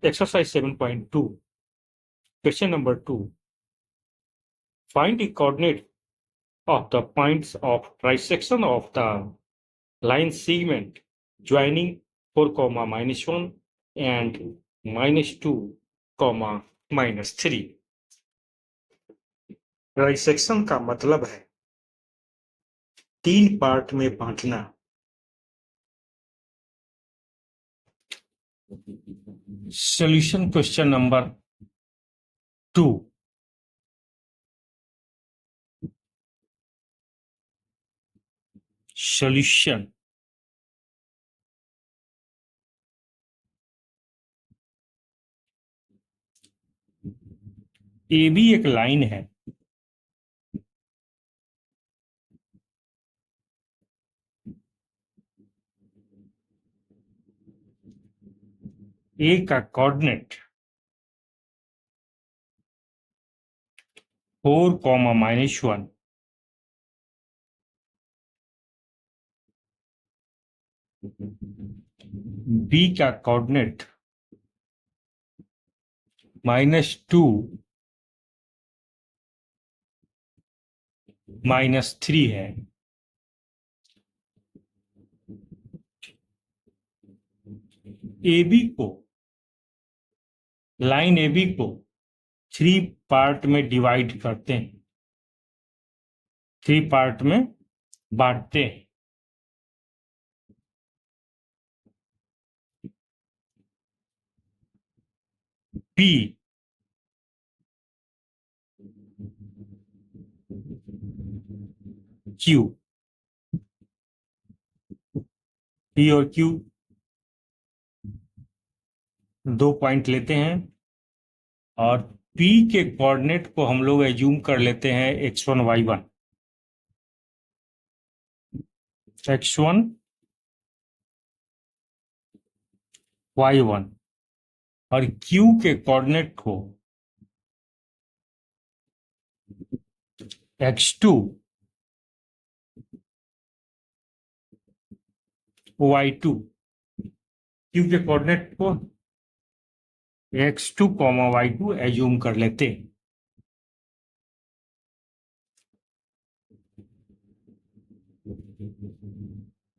Exercise 7.2. Question number 2. Find the coordinate of the points of trisection of the line segment joining 4, -1 and -2, -3. Trisection का मतलब है 3 part में बांटना। Solution question number 2। Solution A B एक line है, A का coordinate 4, -1 B का coordinate -2, -3 है। AB को लाइन AB को 3 पार्ट में डिवाइड करते हैं, 3 पार्ट में बांटते हैं। P Q, P और Q 2 पॉइंट लेते हैं और P के कोऑर्डिनेट को हम लोग एज्यूम कर लेते हैं x1 y1, x1 y1 और Q के कोऑर्डिनेट को x2 y2, Q के कोऑर्डिनेट को x2, y2 एज्यूम कर लेते हैं।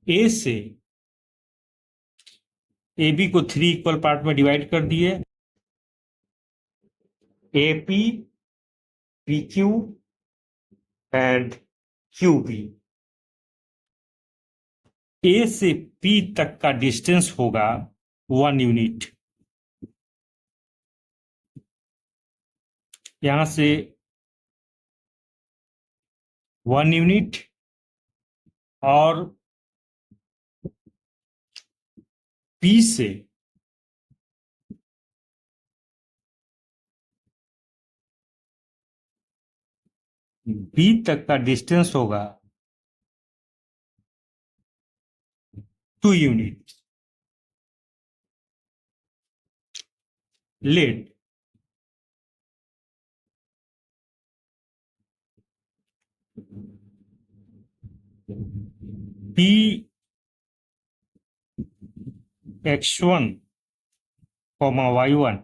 ए से ए बी को 3 इक्वल पार्ट में डिवाइड कर दिए, A P, P Q and Q B. A से पी तक का डिस्टेंस होगा 1 यूनिट। यहां से 1 यूनिट और पी से बी तक का डिस्टेंस होगा 2 unit. Let P x1, y1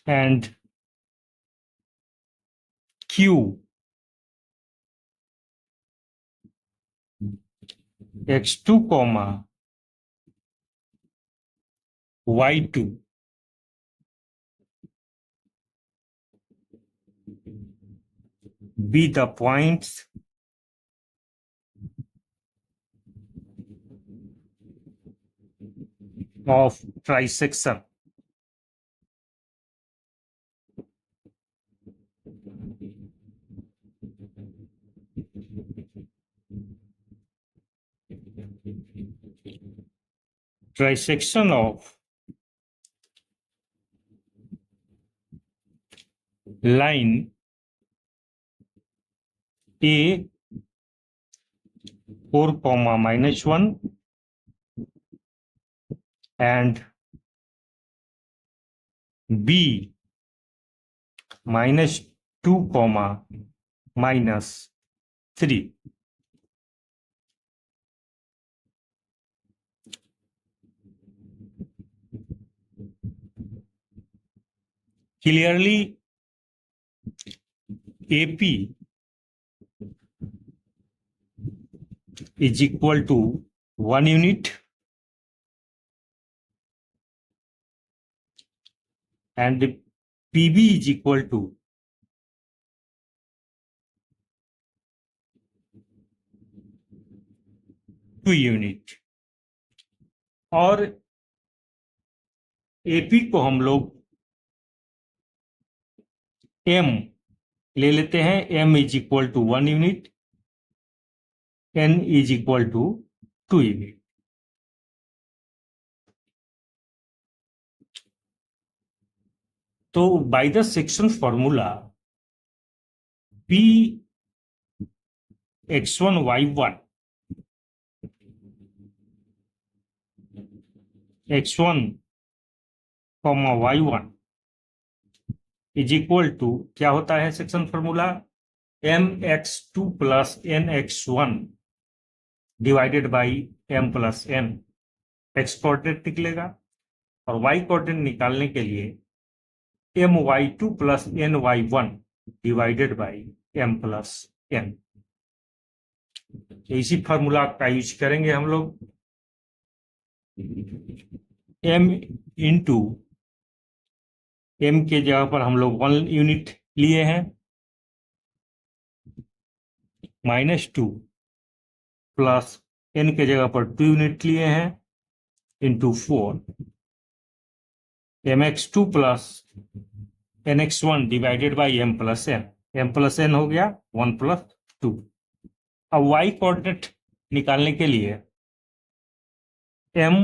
and Q x2, y2 be the points of trisection. Trisection of line A 4, -1 and B -2, -3. Clearly AP is equal to 1 unit and PB is equal to 2 unit। और AP को हम लोग M ले लेते हैं, M is equal to 1 unit, N is equal to 2 unit। तो by the section formula P x1 y1 x1 y1 is equal to क्या होता है section formula, mx2 plus nx1 divided by m plus n। x coordinate निकलेगा और y coordinate निकालने के लिए my2 plus ny1 divided by m plus n। इसी formula का यूज करेंगे हम लोग। m इंटू m के जगह पर हम लोग 1 यूनिट लिए हैं, -2 प्लस n के जगह पर 2 यूनिट लिए हैं into 4 mx2 plus nx1 divided by m plus n हो गया 1 प्लस 2। अब y कोऑर्डिनेट निकालने के लिए m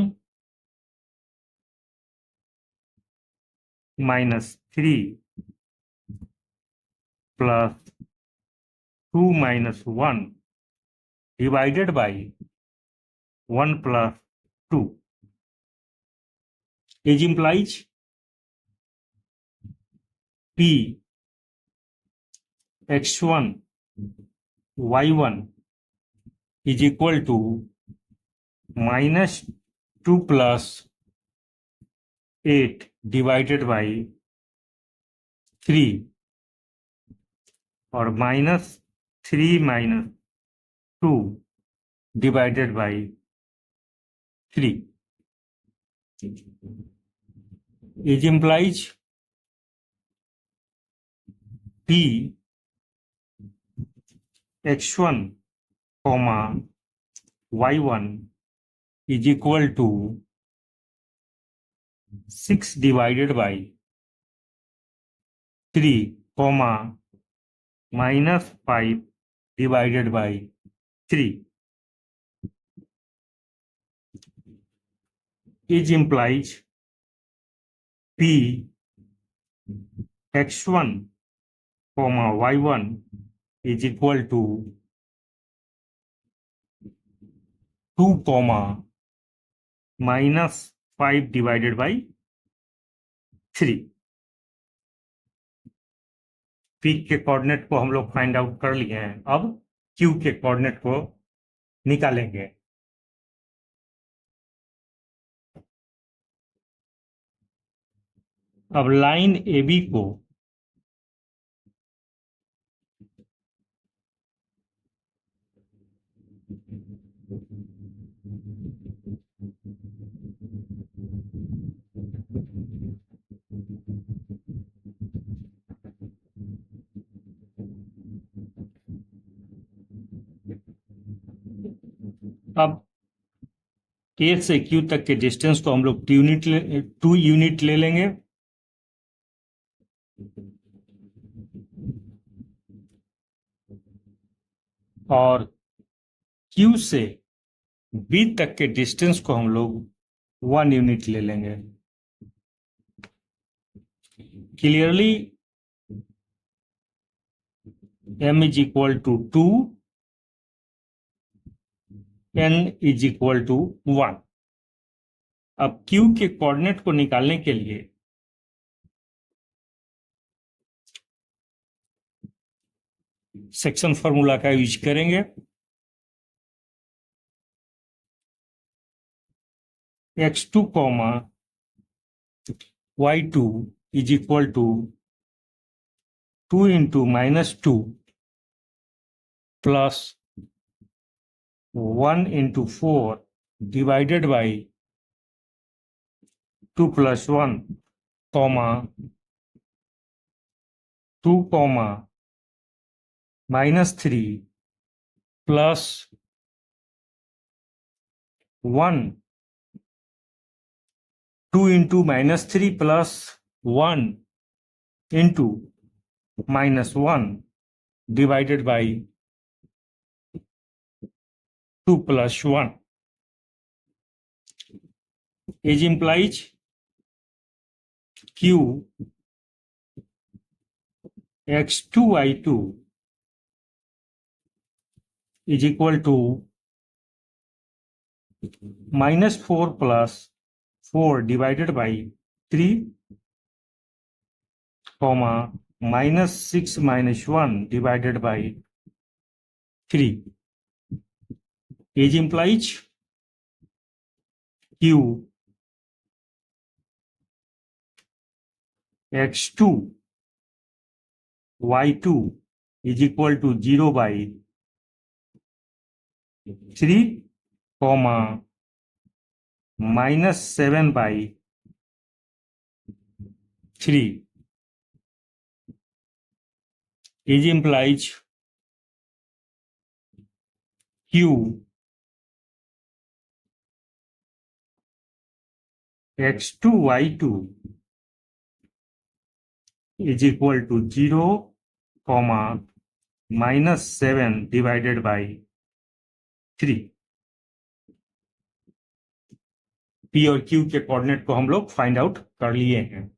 -3 plus 2 - 1 divided by 1 plus 2 is implies P x1 y1 is equal to -2 plus 8 divided by 3 और -3 - 2 divided by 3 is implies P x1 y1 is equal to 6 divided by 3 -5 divided by 3 is implies P x1 y1 is equal to 2 -5 divided by 3। P के coordinate को हम लोग find out कर लिए हैं, अब Q के कोऑर्डिनेट को निकालेंगे। अब लाइन AB को अब A से Q तक के डिस्टेंस को हम लोग 2 यूनिट ले लेंगे। और Q से B तक के डिस्टेंस को हम लोग 1 यूनिट ले लेंगे। Clearly m is equal to 2, n is equal to 1। अब Q के कोऑर्डिनेट को निकालने के लिए सेक्शन फॉर्मूला का यूज करेंगे। x2 y2 is equal to 2 into -2 plus 1 into 4 divided by 2 plus 1, comma 2, comma -3 plus 1, 2 into -3 plus 1 into -1 divided by 2 plus 1, which implies q x2y2 is equal to -4 plus 4 divided by 3, comma -6 minus 1 divided by 3, which implies q x2 y2 is equal to 0 by 3, comma -7 by 3, which implies q x2 y2 is equal to 0, comma -7 divided by 3। P और Q के coordinate को हम लोग find out कर लिए हैं।